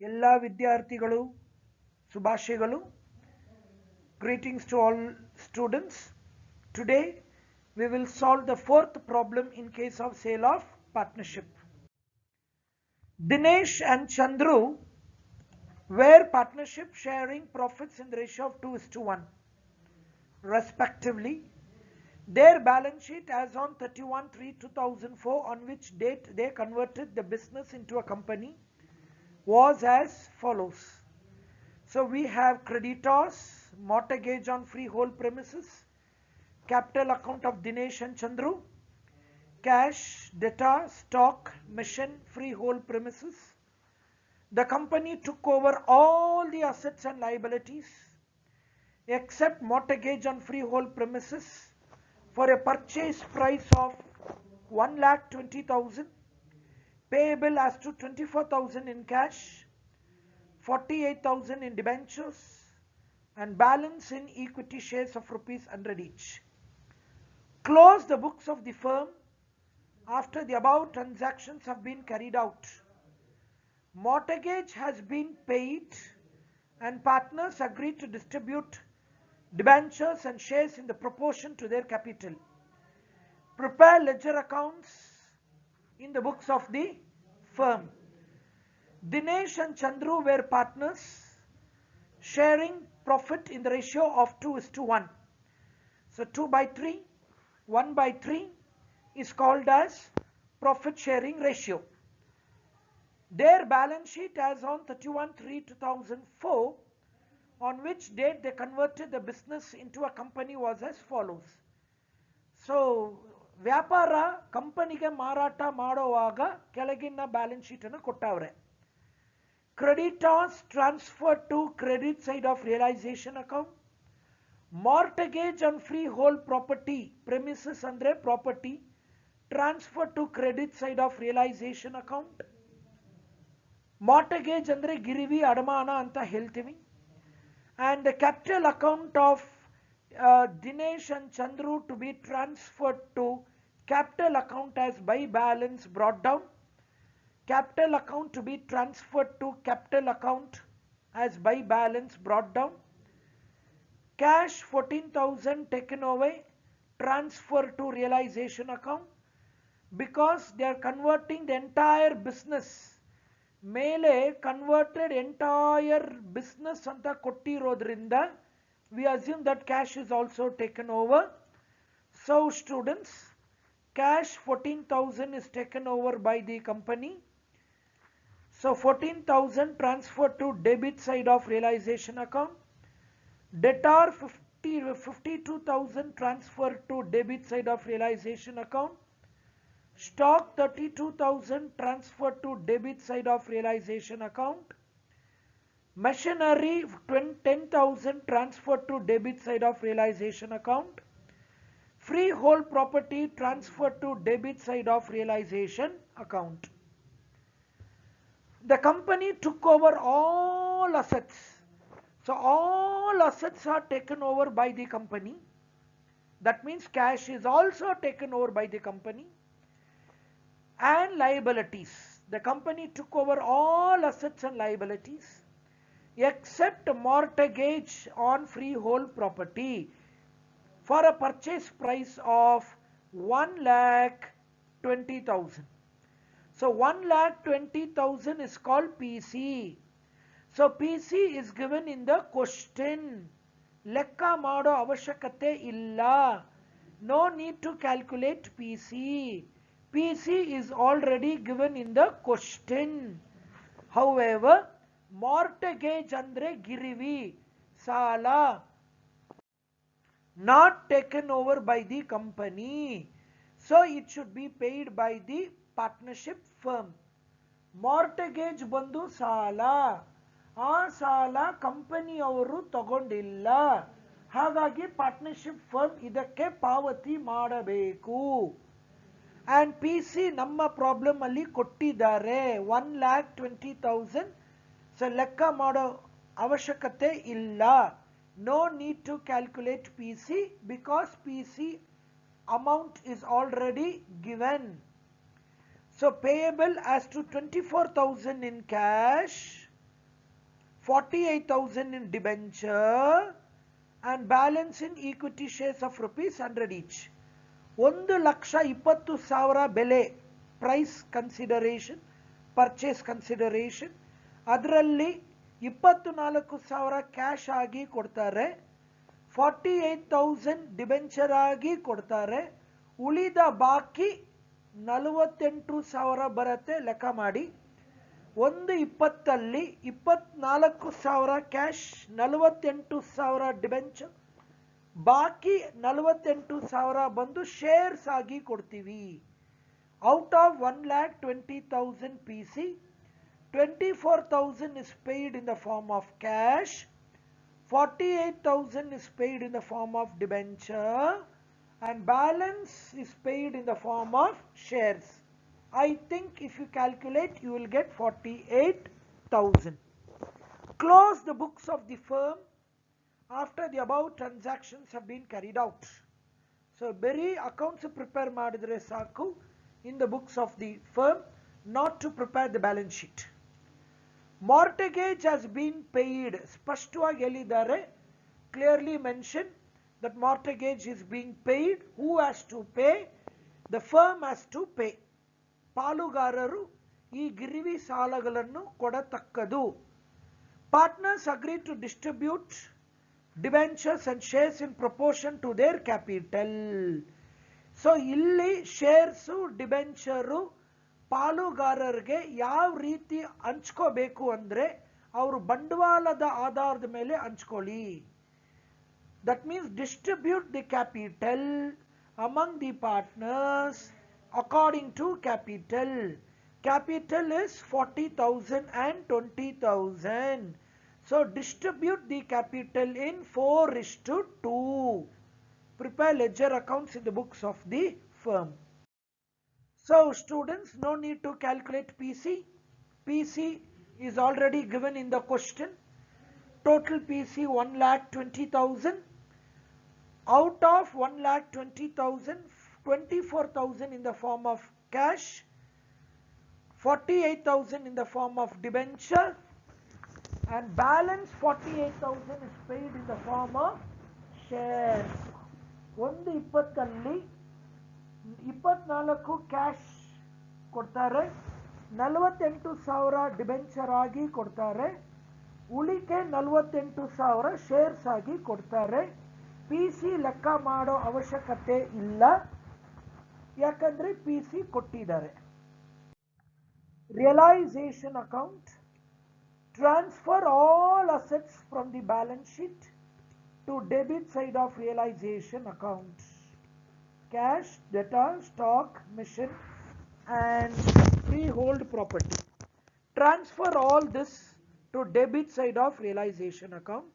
ಎಲ್ಲ ವಿದ್ಯಾರ್ಥಿಗಳು ಶುಭಾಶಯಗಳು. Greetings to all students. Today we will solve the fourth problem in case of sale of partnership. Dinesh and Chandru were partnership sharing profits in the ratio of 2:1 respectively. Their balance sheet as on 31/3/2004, on which date they converted the business into a company, was as follows. So we have creditors, mortgage on freehold premises, capital account of Dinesh and Chandru, cash, debtor, stock, machine, freehold premises. The company took over all the assets and liabilities except mortgage on freehold premises for a purchase price of 1,20,000, payable as to 24,000 in cash, 48,000 in debentures, and balance in equity shares of ₹100 each. Close the books of the firm after the above transactions have been carried out. Mortgage has been paid and partners agreed to distribute debentures and shares in the proportion to their capital. Prepare ledger accounts in the books of the firm. Dinesh and Chandru were partners sharing profit in the ratio of 2:1. So 2/3, 1/3 is called as profit sharing ratio. Their balance sheet as on 31/3/2004, on which date they converted the business into a company, was as follows. So ವ್ಯಾಪಾರ ಕಂಪನಿಗೆ ಮಾರಾಟ ಮಾಡುವಾಗ ಕೆಳಗಿನ balance sheet ಅನ್ನು ಕೊಟ್ಟವ್ರೆ. Creditors transferred to credit side of realization account. Mortgage on freehold property, premises andre property, transferred to credit side of realization account. Mortgage andre ಗಿರಿವಿ ಅಡಮಾನ ಅಂತ ಹೇಳ್ತೀವಿ. And the capital account of Dinesh and Chandru to be transferred to capital account as by balance brought down. Capital account to be transferred to capital account as by balance brought down. Cash 14,000 taken away, transfer to realization account, because they are converting the entire business. ಮೇಲೆ converted entire business ಅಂತ ಕೊಟ್ಟಿರೋದ್ರಿಂದ we assume that cash is also taken over. So students, cash 14,000 is taken over by the company. So 14,000 transferred to debit side of realization account. Debtor 52,000 transferred to debit side of realization account. Stock 32,000 transferred to debit side of realization account. Machinery 10,000 transferred to debit side of realization account. Freehold property transferred to debit side of realization account. The company took over all assets. So all assets are taken over by the company. That means cash is also taken over by the company. And liabilities. The company took over all assets and liabilities except mortgage on freehold property for a purchase price of 1,20,000. So 1,20,000 is called PC. So PC is given in the question. ಲೆಕ್ಕ ಮಾಡೋ ಅವಶ್ಯಕತೆ ಇಲ್ಲ. No need to calculate PC. PC is already given in the question. However, mortgage andre ಗಿರಿವಿ ಸಾಲ, not taken over by the company. So it should be paid by the partnership firm. Mortgage ಬಂದು ಸಾಲ, ಆ ಸಾಲ ಕಂಪನಿಯವರು ತಗೊಂಡಿಲ್ಲ, ಹಾಗಾಗಿ partnership firm ಇದಕ್ಕೆ ಪಾವತಿ ಮಾಡಬೇಕು. And PC ನಮ್ಮ ಪ್ರಾಬ್ಲಮ್ ಅಲ್ಲಿ ಕೊಟ್ಟಿದ್ದಾರೆ 1,20,000. ಸೊ ಲೆಕ್ಕ ಮಾಡೋ ಅವಶ್ಯಕತೆ ಇಲ್ಲ. No need to calculate PC because PC amount is already given. So payable as to 24,000 in cash 48,000 in debenture and balance in equity shares of rupees 100 each. 1,20,000 ಬೆಲೆ price consideration, purchase consideration. ಅದರಲ್ಲಿ 24,000 cash ಆಗಿ ಕೊಡ್ತಾರೆ, 48,000 debenture ಆಗಿ ಕೊಡ್ತಾರೆ. ಉಳಿದ ಬಾಕಿ 48,000 ಬರುತ್ತೆ. ಲೆಕ್ಕ ಮಾಡಿ. 1,20,000 24,000 ಕ್ಯಾಶ್, 48,000 ಡಿಬೆಂಚರ್, ಬಾಕಿ 48,000 ಬಂದು ಶೇರ್ಸ್ ಆಗಿ ಕೊಡ್ತೀವಿ. Out of 1,20,000 PC, 24,000 is paid in the form of cash, 48,000 is paid in the form of debenture, and balance is paid in the form of shares. I think if you calculate, you will get 48,000. Close the books of the firm after the above transactions have been carried out. So, beri accounts prepare madidre saku in the books of the firm, not to prepare the balance sheet. Mortgage has been paid. Spashtavagi helidare, clearly mentioned that mortgage is being paid. Who has to pay? The firm has to pay. ಪಾಲುಗಾರರು ಈ ಗಿರಿವಿ ಸಾಲಗಳನ್ನು ಕೊಡತಕ್ಕದು. Partners agreed to distribute debentures and shares in proportion to their capital. So ಇಲ್ಲಿ shares ಡಿಬೆಂಚರು ಪಾಲುಗಾರರಿಗೆ ಯಾವ ರೀತಿ ಹಂಚ್ಕೋಬೇಕು ಅಂದ್ರೆ ಅವರು ಬಂಡವಾಳದ ಆಧಾರದ ಮೇಲೆ ಹಂಚ್ಕೊಳ್ಳಿ. That means distribute the capital among the partners according to capital. Capital is 40,000 and 20,000. So distribute the capital in 4:2. Prepare ledger accounts in the books of the firm. So students, no need to calculate PC. PC is already given in the question. Total PC 1,20,000. Out of 1,20,000, 24,000 in the form of cash, 48,000 in the form of debenture, and balance 48,000 is paid in the form of shares. 1,20,000 24 cash ಕೊಡ್ತಾರೆ, 48,000 debenture ಆಗಿ ಕೊಡ್ತಾರೆ, ಉಳಿಕೆ 48,000 shares ಆಗಿ ಕೊಡ್ತಾರೆ. PC ಲೆಕ್ಕ ಮಾಡೋ ಅವಶ್ಯಕತೆ ಇಲ್ಲ, ಯಾಕಂದ್ರೆ PC ಕೊಟ್ಟಿದ್ದಾರೆ. Realisation account. Transfer all assets from the balance sheet to debit side of realization account. Cash, debtor, stock, machine and freehold property. Transfer all this to debit side of realization account.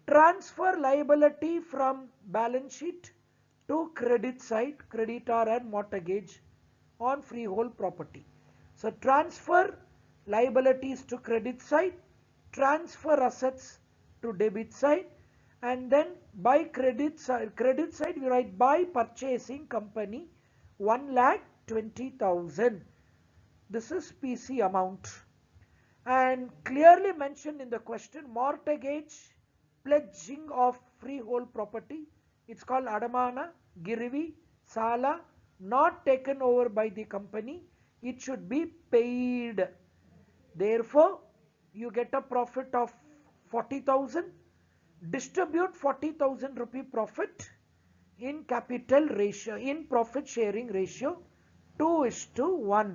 Transfer liability from balance sheet to credit side, creditor and mortgage on freehold property. So transfer liabilities to credit side, transfer assets to debit side, and then by credit side we write by purchasing company 1,20,000. This is PC amount, and clearly mentioned in the question, mortgage pledging of freehold property, it's called adamana, girivi, sala, not taken over by the company, it should be paid. Therefore you get a profit of 40,000. Distribute 40,000 rupee profit in capital ratio, in profit sharing ratio 2:1.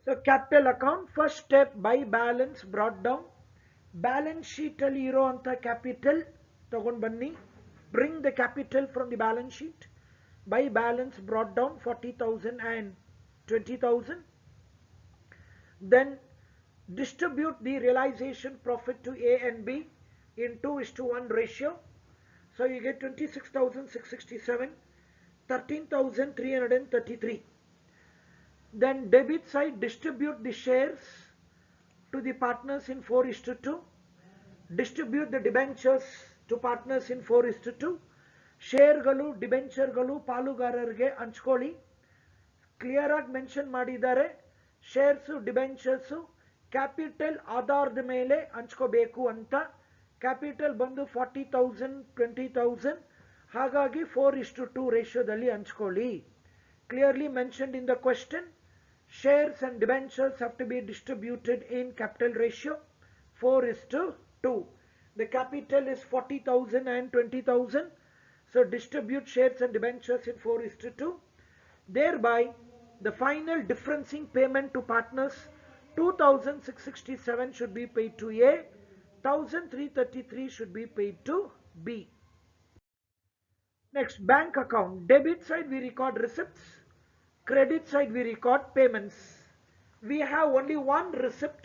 So capital account, first step, by balance brought down. Balance sheet ಅಲ್ಲಿ ಇರೋ ಅಂತ capital ತಗೊಂಡು ಬನ್ನಿ. Bring the capital from the balance sheet. By balance brought down 40,000 and 20,000. Then distribute the realization profit to A and B in 2:1 ratio. So you get 26,667, 13,333. Then debit side, distribute the shares to the partners in 4:2. Distribute the debentures to partners in 4:2. ಶೇರ್ಗಳು ಡಿಬೆಂಚರ್ಗಳು ಪಾಲುಗಾರರಿಗೆ ಹಂಚ್ಕೊಳ್ಳಿ. Clear ಆಗಿ mention ಮಾಡಿದ್ದಾರೆ. Shares debentures capital ಆಧಾರದ ಮೇಲೆ ಹಂಚ್ಕೋಬೇಕು ಅಂತ. Capital ಬಂದು 40,000 20,000, ಹಾಗಾಗಿ 4:2 ರೇಷಿಯೋದಲ್ಲಿ ಹಂಚ್ಕೊಳ್ಳಿ. Clearly mentioned in the question, shares and debentures have to be distributed in capital ratio 4:2. The capital is 40,000 and 20,000, so distribute shares and debentures in 4:2. Thereby the final differencing payment to partners 2,667 should be paid to A, 1,333 should be paid to B. Next, bank account. Debit side we record receipts, credit side we record payments. We have only one receipt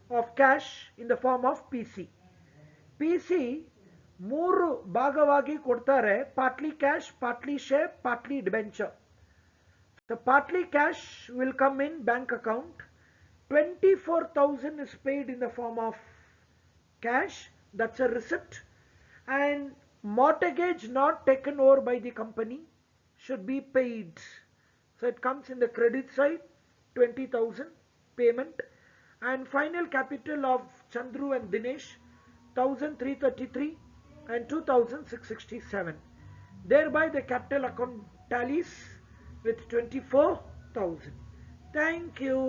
of cash in the form of PC. PC ಮೂರು ಭಾಗವಾಗಿ ಕೊಡ್ತಾರೆ, partly cash, partly share, partly debenture. So partly cash will come in bank account. 24,000 is paid in the form of cash, that's a receipt, and mortgage not taken over by the company should be paid. So it comes in the credit side, 20,000 payment, and final capital of Chandru and Dinesh 1,333 and 2,667. Thereby the capital account tallies with 24,000. Thank you.